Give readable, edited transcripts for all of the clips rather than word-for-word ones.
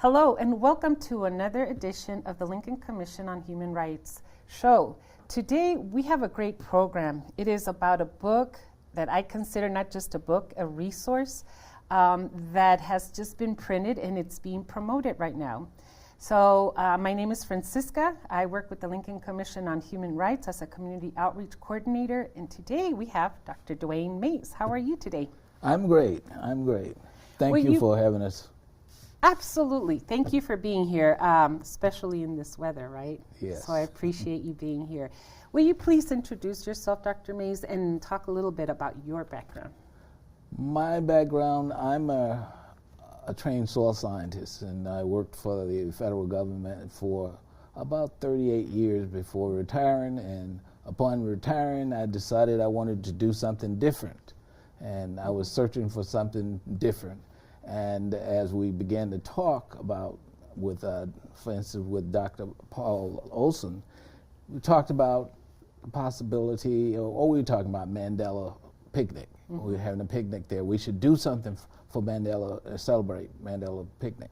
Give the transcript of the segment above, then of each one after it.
Hello, and welcome to another edition of the Lincoln Commission on Human Rights show. Today, we have a great program. It is about a book that I consider not just a book, a resource that has just been printed and it's being promoted right now. So my name is Francisca. I work with the Lincoln Commission on Human Rights as a community outreach coordinator. And today we have Dr. Dwayne Mays. How are you today? I'm great. Thank you for having us. Absolutely. Thank you for being here, especially in this weather, right? Yes. So I appreciate you being here. Will you please introduce yourself, Dr. Mays, and talk a little bit about your background? My background, I'm a trained soil scientist, and I worked for the federal government for about 38 years before retiring, and upon retiring, I decided I wanted to do something different, and I was searching for something different. And as we began to talk about, for instance, with Dr. Paul Olson, we talked about the possibility, or we were talking about Mandela Picnic. Mm-hmm. We were having a picnic there. We should do something for Mandela, celebrate Mandela Picnic,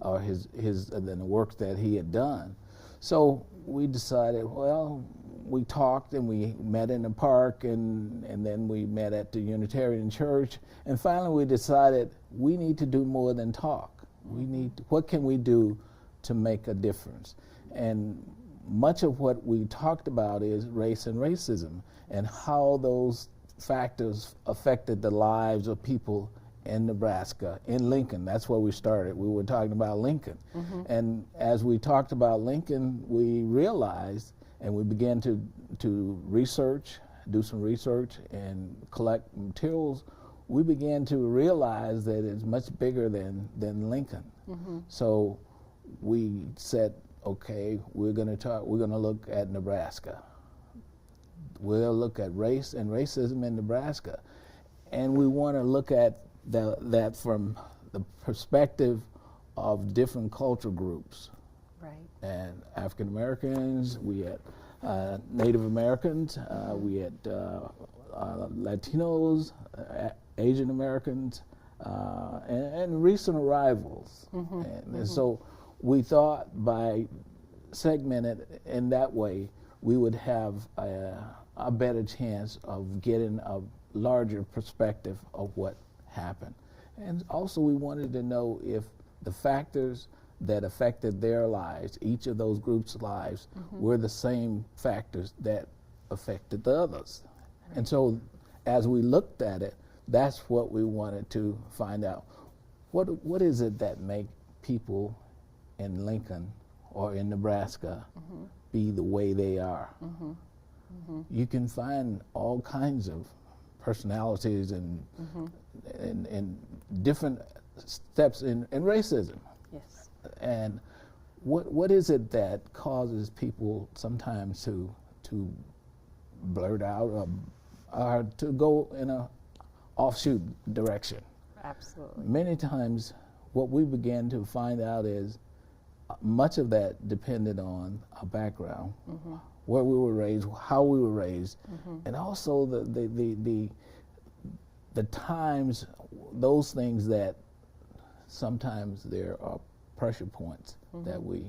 or the work that he had done. So we decided, well, we talked and we met in the park, and then we met at the Unitarian Church, and finally we decided we need to do more than talk. What can we do to make a difference? And much of what we talked about is race and racism and how those factors affected the lives of people in Nebraska, in Lincoln. That's where we started. We were talking about Lincoln. Mm-hmm. And as we talked about Lincoln, we realized, and we began to do some research and collect materials, we began to realize that it's much bigger than Lincoln. Mm-hmm. So we said, okay, we're going to look at Nebraska. We'll look at race and racism in Nebraska. And we want to look at that from the perspective of different cultural groups. Right. And African Americans, we had Native Americans, we had Latinos, Asian Americans, and recent arrivals. Mm-hmm. And so we thought by segmenting it in that way, we would have a better chance of getting a larger perspective of what happened. And also we wanted to know if the factors that affected their lives, each of those groups' lives, were the same factors that affected the others. Right. And so as we looked at it, that's what we wanted to find out. What is it that make people in Lincoln or in Nebraska be the way they are? You can find all kinds of personalities and different steps in racism. Yes. And what is it that causes people sometimes to blurt out or to go in a offshoot direction? Absolutely. Many times what we began to find out is much of that depended on our background, where we were raised, how we were raised, and also the times, those things that sometimes there are pressure points that we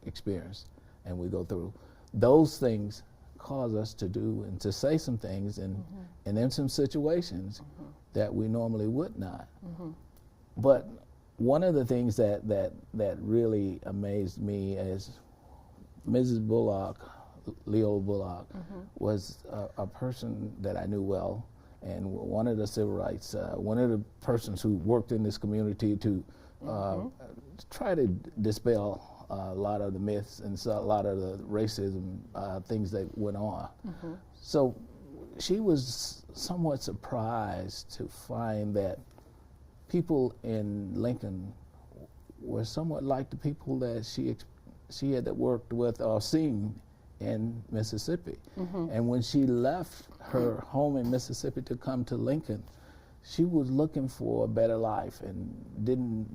experience and we go through. Those things cause us to do and to say some things and in some situations that we normally would not. But one of the things that really amazed me is Mrs. Bullock, Leo Bullock, was a person that I knew well, and one of the civil rights, one of the persons who worked in this community to try to dispel a lot of the myths and a lot of the racism things that went on. So she was somewhat surprised to find that people in Lincoln were somewhat like the people that she had worked with or seen in Mississippi. And when she left her home in Mississippi to come to Lincoln, she was looking for a better life and didn't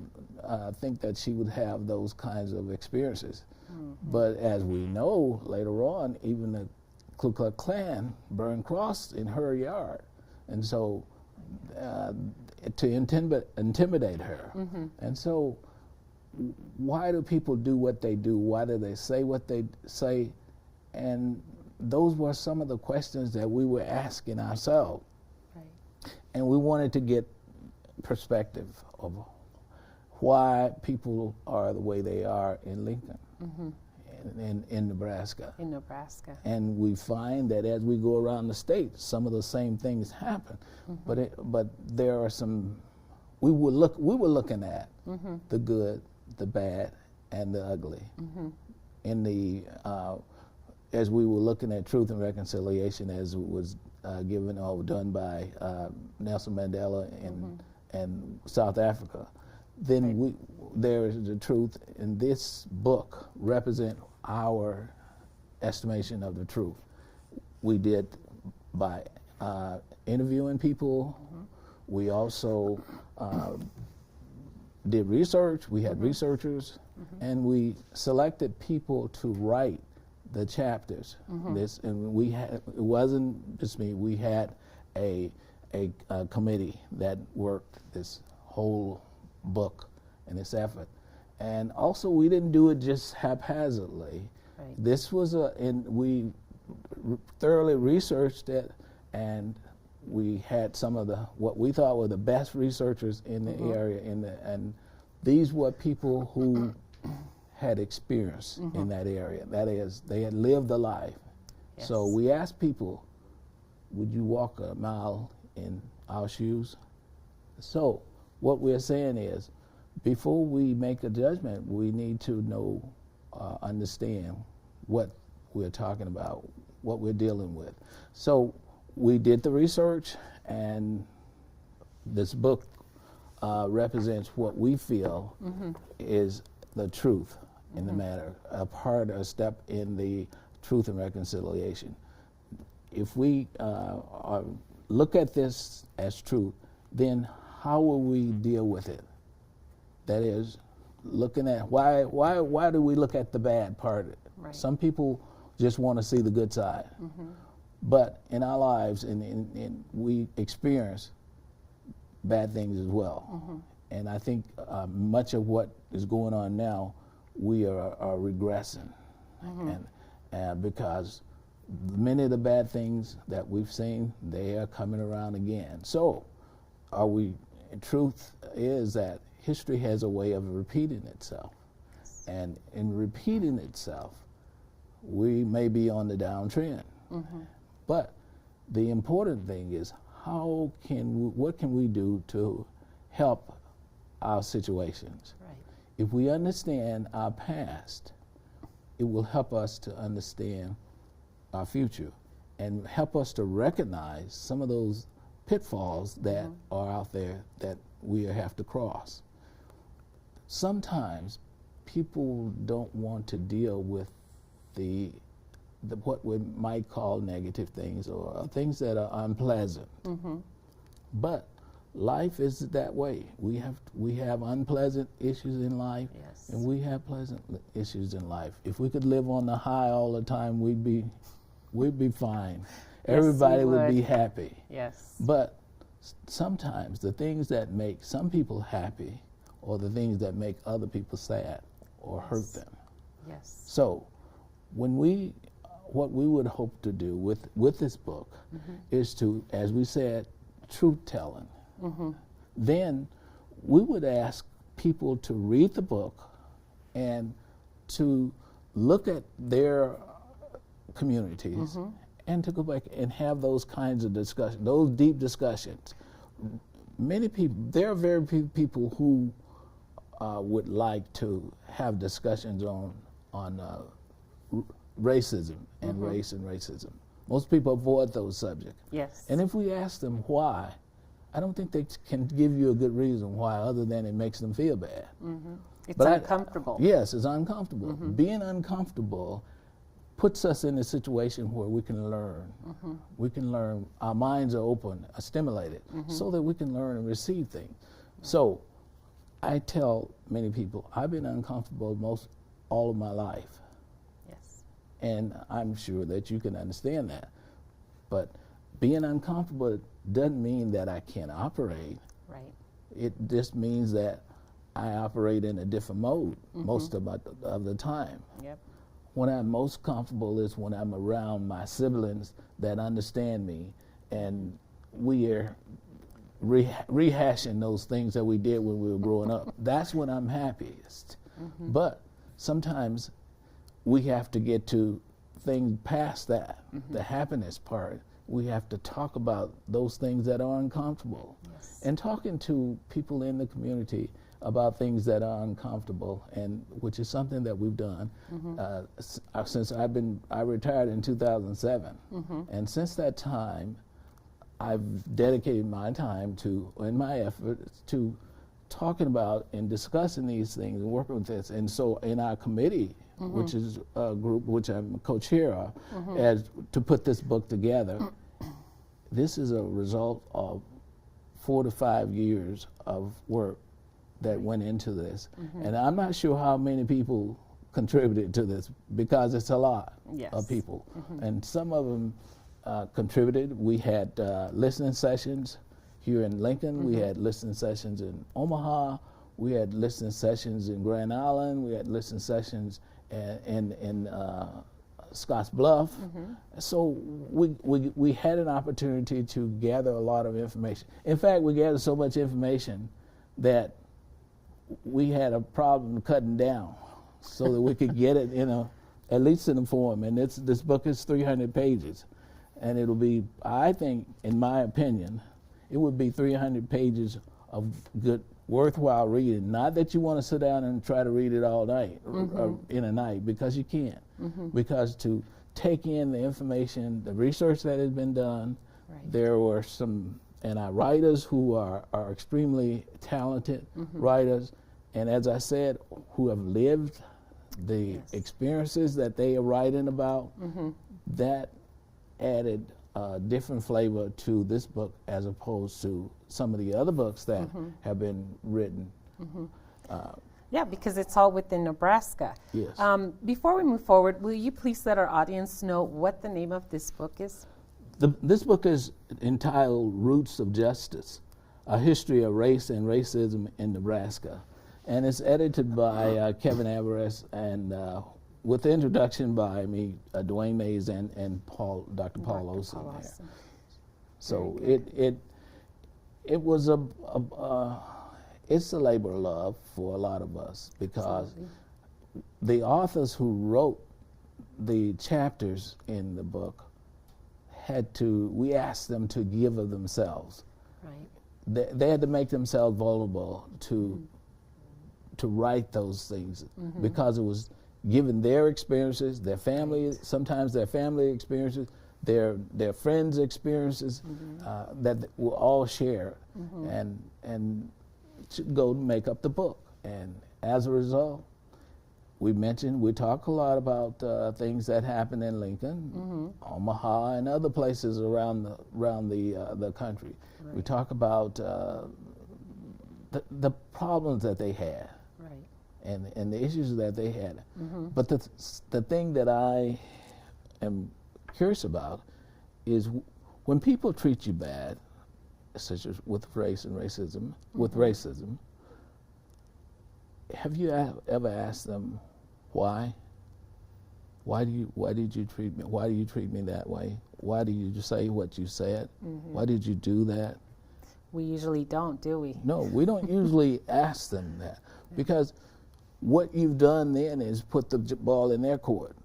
think that she would have those kinds of experiences. But as we know later on, even the Ku Klux Klan burned crosses in her yard. And so to intimidate her. And so why do people do what they do? Why do they say what they say? And those were some of the questions that we were asking ourselves. Right. And we wanted to get perspective of why people are the way they are in Lincoln, in Nebraska. In Nebraska. And we find that as we go around the state, some of the same things happen. But there are some, we were looking at the good, the bad, and the ugly. In the as we were looking at Truth and Reconciliation, as it was given or done by Nelson Mandela in South Africa, then there is the truth, and this book represent our estimation of the truth. We did by interviewing people. We also did research. We had researchers, and we selected people to write the chapters. This, and we had, it wasn't just me. We had a committee that worked this whole book and this effort. And also, we didn't do it just haphazardly. Right. This was we thoroughly researched it, and we had some of what we thought were the best researchers in the area. And these were people who had experience in that area. That is, they had lived a life. Yes. So we asked people, would you walk a mile in our shoes? So what we're saying is, before we make a judgment, we need to know, understand what we're talking about, what we're dealing with. So we did the research, and this book represents what we feel is the truth in the matter, a step in the Truth and Reconciliation. If we look at this as truth, then how will we deal with it? That is, looking at why do we look at the bad part? Right. Some people just want to see the good side. But in our lives, we experience bad things as well. And I think much of what is going on now, we are regressing. And because many of the bad things that we've seen, they are coming around again. So truth is that history has a way of repeating itself. And in repeating itself, we may be on the downtrend. But the important thing is, what can we do to help our situations? Right. If we understand our past, it will help us to understand our future and help us to recognize some of those pitfalls that are out there that we have to cross. Sometimes people don't want to deal with what we might call negative things or things that are unpleasant. But life is that way. We have unpleasant issues in life, Yes. and we have pleasant issues in life. If we could live on the high all the time, we'd be fine. Everybody we would be would. happy. Yes. But sometimes the things that make some people happy, or the things that make other people sad or hurt them. Yes. So, what we would hope to do with this book is to, as we said, truth telling. Then we would ask people to read the book and to look at their communities and to go back and have those kinds of discussions, those deep discussions. Many people, there are very few people who would like to have discussions on racism and race and racism. Most people avoid those subjects. Yes. And if we ask them why, I don't think they can give you a good reason why, other than it makes them feel bad. It's But uncomfortable. Yes, it's uncomfortable. Being uncomfortable puts us in a situation where we can learn. We can learn. Our minds are open, are stimulated, so that we can learn and receive things. So I tell many people, I've been uncomfortable all of my life. Yes. And I'm sure that you can understand that. But being uncomfortable doesn't mean that I can't operate. Right. It just means that I operate in a different mode most of the time. Yep. When I'm most comfortable is when I'm around my siblings that understand me, and we are rehashing those things that we did when we were growing up. That's when I'm happiest. But sometimes we have to get to things past that, the happiness part. We have to talk about those things that are uncomfortable. Yes. And talking to people in the community about things that are uncomfortable, and which is something that we've done since I retired in 2007. And since that time, I've dedicated my time to, and my efforts to, talking about and discussing these things and working with this. And so in our committee, which is a group which I'm co-chair of, as to put this book together, this is a result of 4 to 5 years of work that went into this. And I'm not sure how many people contributed to this, because it's a lot of people. And some of them contributed. We had listening sessions here in Lincoln. We had listening sessions in Omaha. We had listening sessions in Grand Island. We had listening sessions in Scotts Bluff. So we had an opportunity to gather a lot of information. In fact, we gathered so much information that we had a problem cutting down so that we could get it at least in a form. And this book is 300 pages. And it'll be, I think, in my opinion, it would be 300 pages of good, worthwhile reading. Not that you want to sit down and try to read it all night, or in a night, because you can't. Because to take in the information, the research that has been done, there were some writers who are extremely talented writers, and as I said, who have lived the experiences that they are writing about. That added a different flavor to this book as opposed to some of the other books that have been written. Yeah, because it's all within Nebraska. Yes. Before we move forward, will you please let our audience know what the name of this book is? This book is entitled Roots of Justice, A History of Race and Racism in Nebraska. And it's edited by Kevin Alvarez, and with the introduction by me, Dwayne Mays, and Dr. Paul Olson. So it was it's a labor of love for a lot of us, because the authors who wrote the chapters in the book we asked them to give of themselves. They had to make themselves vulnerable to write those things, because it was given their experiences, their family, sometimes their family experiences, their friends' experiences, that we'll all share and go to make up the book. And as a result, we talk a lot about things that happen in Lincoln, Omaha, and other places around the country. We talk about the problems that they had, and the issues that they had. But the thing that I am curious about is when people treat you bad, such as with race and racism, have you ever asked them why? Why did you treat me? Why do you treat me that way? Why do you say what you said? Why did you do that? We usually don't, do we? No, we don't usually ask them that, because what you've done then is put the ball in their court.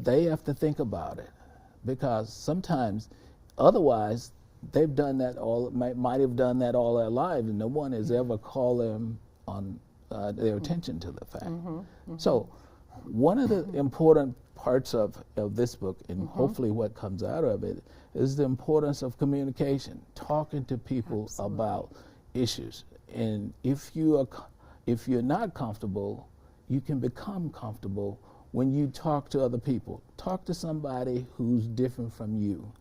They have to think about it, because sometimes, otherwise, they've done that might have done that all their lives, and no one has ever called them on their attention to the fact. So, one of the important parts of this book, and hopefully what comes out of it, is the importance of communication, talking to people about issues. And if you're not comfortable, you can become comfortable when you talk to other people. Talk to somebody who's different from you.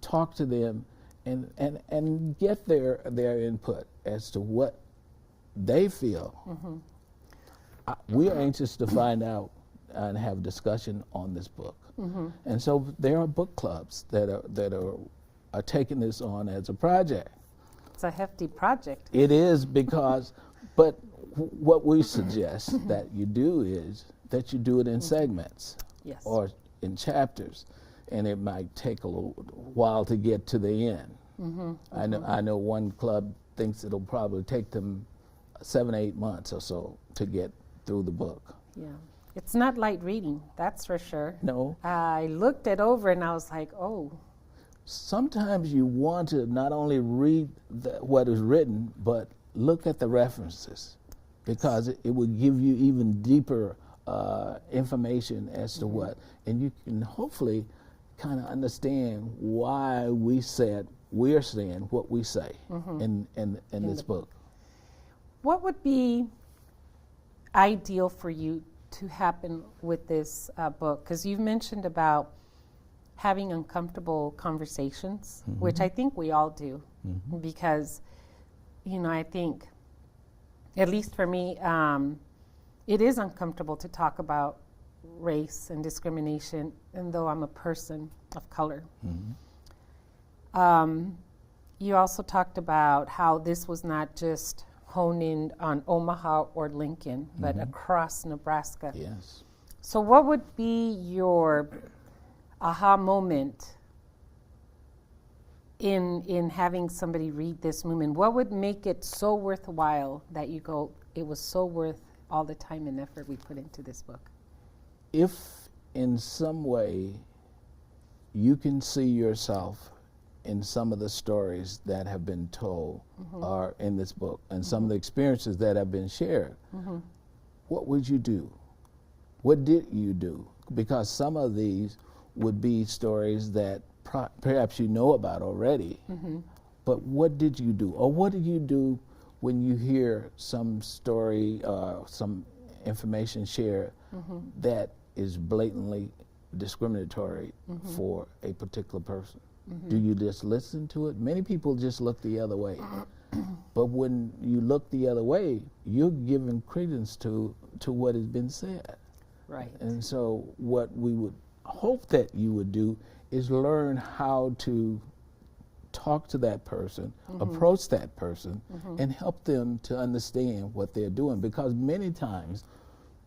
Talk to them and get their input as to what they feel. We are anxious to find out and have discussion on this book. And so there are book clubs that are taking this on as a project. It's a hefty project. It is, because But what we suggest that you do is that you do it in segments Yes. or in chapters, and it might take a little while to get to the end. I know one club thinks it'll probably take them 7 or 8 months or so to get through the book. Yeah. It's not light reading, that's for sure. No, I looked it over and I was like, oh, sometimes you want to not only read what is written, but look at the references, because it will give you even deeper information as to what, and you can hopefully kind of understand why we're saying what we say in this book. what would be ideal for you to happen with this book? Because you've mentioned about having uncomfortable conversations, which I think we all do, because, I think, at least for me, it is uncomfortable to talk about race and discrimination, and though I'm a person of color. You also talked about how this was not just honed in on Omaha or Lincoln, but across Nebraska. Yes. So what would be your aha moment in having somebody read this movement? What would make it so worthwhile that you go, it was so worth all the time and effort we put into this book? If in some way you can see yourself in some of the stories that have been told or in this book, and some of the experiences that have been shared, what would you do? What did you do? Because some of these would be stories that perhaps you know about already, but what did you do? Or what did you do when you hear some story, some information shared that is blatantly discriminatory for a particular person? Do you just listen to it? Many people just look the other way. But when you look the other way, you're giving credence to what has been said. Right. And so what we would hope that you would do is learn how to talk to that person, approach that person, and help them to understand what they're doing. Because many times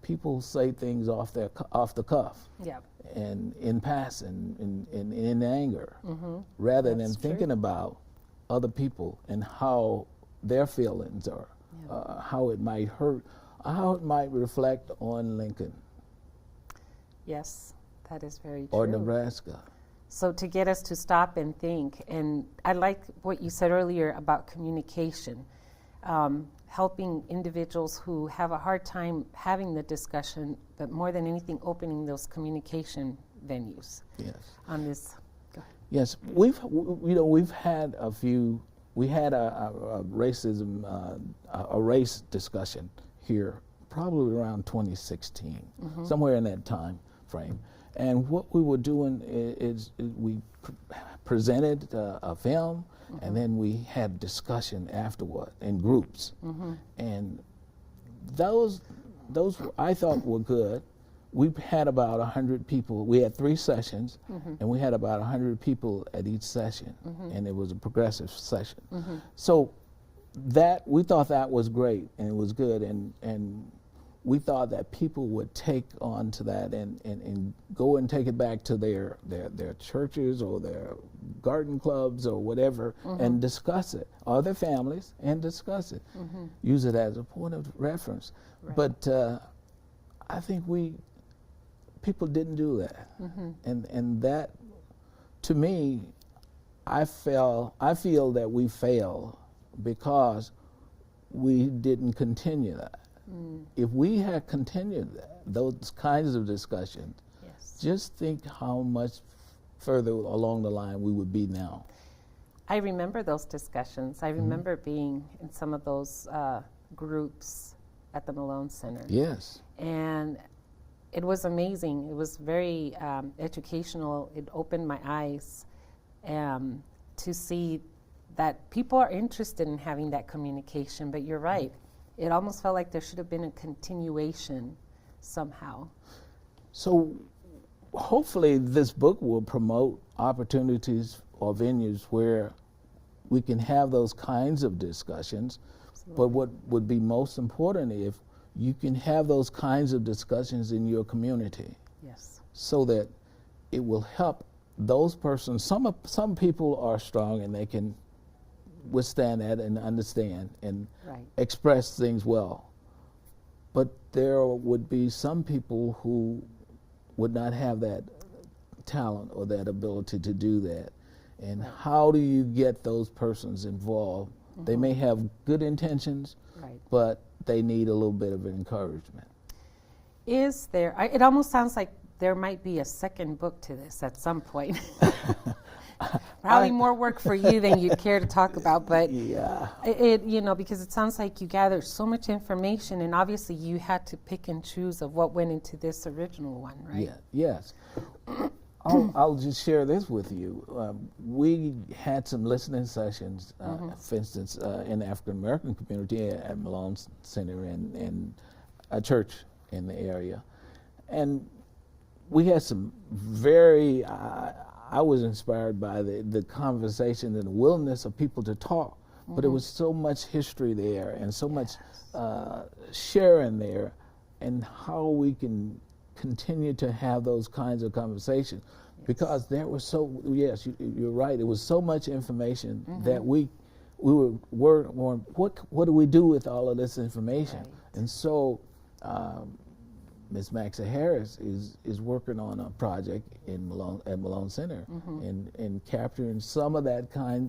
people say things off the cuff. Yeah. And in passing, in anger, rather than thinking about other people and how their feelings are, how it might hurt, how it might reflect on Lincoln. Yes, that is very true. Or Nebraska. So to get us to stop and think, and I like what you said earlier about communication, helping individuals who have a hard time having the discussion, but more than anything, opening those communication venues. Yes. On this. Go ahead. Yes, we've had a few. We had a racism, a race discussion here, probably around 2016, somewhere in that time frame. And what we were doing is we presented a film, and then we had discussion afterward in groups. And those I thought were good. We had about 100 people. We had 3 sessions, and we had about 100 people at each session, and it was a progressive session. So that we thought that was great, and it was good, and we thought that people would take on to that and go and take it back to their churches or their garden clubs or whatever, and discuss it, or their families, and discuss it. Use it as a point of reference. Right. But I think people didn't do that. And that, to me, I feel that we failed because we didn't continue that. If we had continued those kinds of discussions, just think how much further along the line we would be now. I remember those discussions. I remember being in some of those groups at the Malone Center. Yes. And it was amazing. It was very educational. It opened my eyes to see that people are interested in having that communication. But you're right. It almost felt like there should have been a continuation somehow. So hopefully this book will promote opportunities or venues where we can have those kinds of discussions, But what would be most important if you can have those kinds of discussions in your community, Yes. so that it will help those persons. Some people are strong and they can withstand that and understand and Right. express things well. But there would be some people who would not have that talent or that ability to do that. And how do you get those persons involved? They may have good intentions, Right. but they need a little bit of encouragement. Is there, it almost sounds like there might be a second book to this at some point. Probably more work for you than you'd care to talk about, but Yeah. because it sounds like you gathered so much information, and obviously you had to pick and choose of what went into this original one, right? Yeah, yes. I'll just share this with you. We had some listening sessions, for instance, in the African American community at Malone Center and a church in the area. And we had some very, I was inspired by the conversation and the willingness of people to talk. But it was so much history there and so much sharing there, and how we can continue to have those kinds of conversations. Because there was you're right, it was so much information that we were what do we do with all of this information? Right. And so Ms. Maxa Harris is working on a project at Malone Center, and capturing some of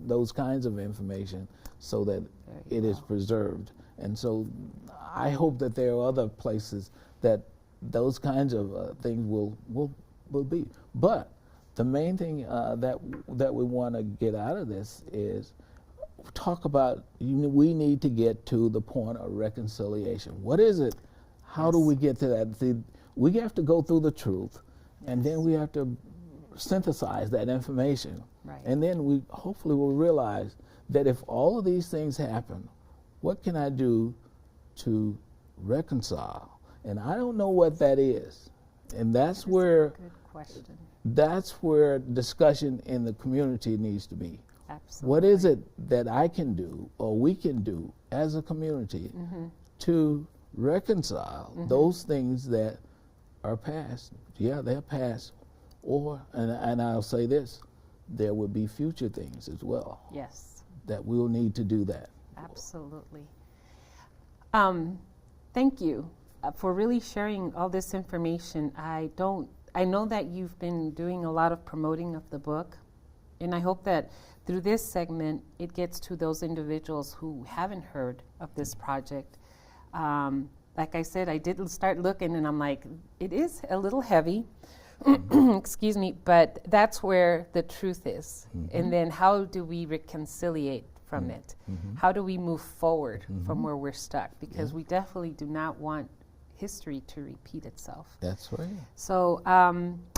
those kinds of information so that it is preserved. And so I hope that there are other places that those kinds of things will be. But the main thing that we want to get out of this is talk about, we need to get to the point of reconciliation. What is it? How do we get to that? We have to go through the truth, and then we have to synthesize that information. Right. And then we hopefully will realize that if all of these things happen, what can I do to reconcile? And I don't know what that is. And that's where Good question. that's where discussion in the community needs to be. Absolutely. What is it that I can do or we can do as a community to reconcile those things that are past? Yeah, they're past. And I'll say this, there will be future things as well Yes. that we'll need to do that. Absolutely. Thank you for really sharing all this information. I know that you've been doing a lot of promoting of the book, and I hope that through this segment it gets to those individuals who haven't heard of this project. Like I said, I did start looking, and I'm like, it is a little heavy. Excuse me, but that's where the truth is. And then how do we reconciliate from it? How do we move forward from where we're stuck? Because we definitely do not want history to repeat itself. That's right. So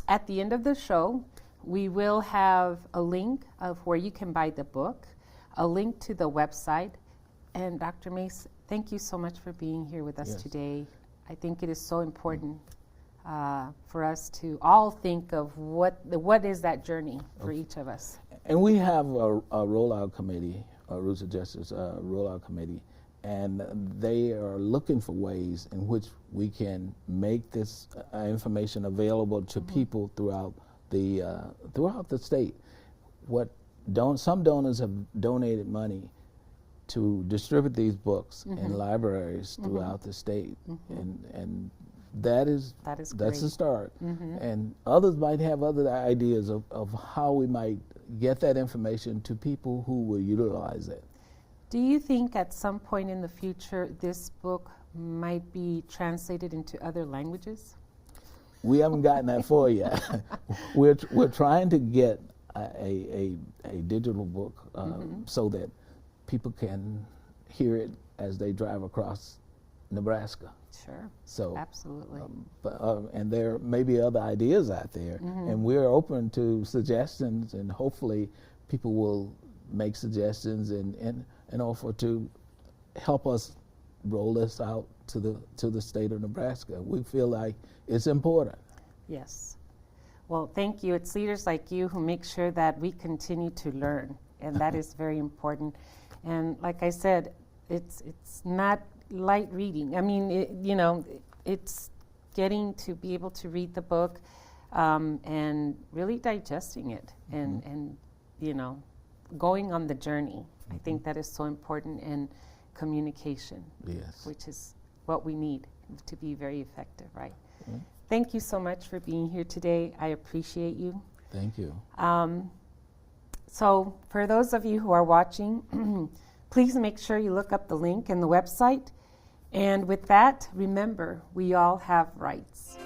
at the end of the show, we will have a link of where you can buy the book, a link to the website. And Dr. Mace, thank you so much for being here with us Yes. today. I think it is so important for us to all think of what is that journey for each of us. And we have a rollout committee, a Roots of Justice rollout committee, and they are looking for ways in which we can make this information available to people throughout the state. Some donors have donated money to distribute these books in libraries throughout the state, and that's great. the start. And others might have other ideas of how we might get that information to people who will utilize it. Do you think at some point in the future this book might be translated into other languages? We haven't gotten that far yet. We're trying to get a digital book so that people can hear it as they drive across Nebraska. Sure. So absolutely. And there may be other ideas out there, and we're open to suggestions, and hopefully people will make suggestions and offer to help us roll this out to the state of Nebraska. We feel like it's important. Yes. Well, thank you. It's leaders like you who make sure that we continue to learn, and that is very important. And like I said, it's not light reading. I mean, it's getting to be able to read the book and really digesting it and going on the journey. I think that is so important, and communication, Yes. which is what we need to be very effective, right? Mm. Thank you so much for being here today. I appreciate you. Thank you. So for those of you who are watching, please make sure you look up the link in the website. And with that, remember, we all have rights.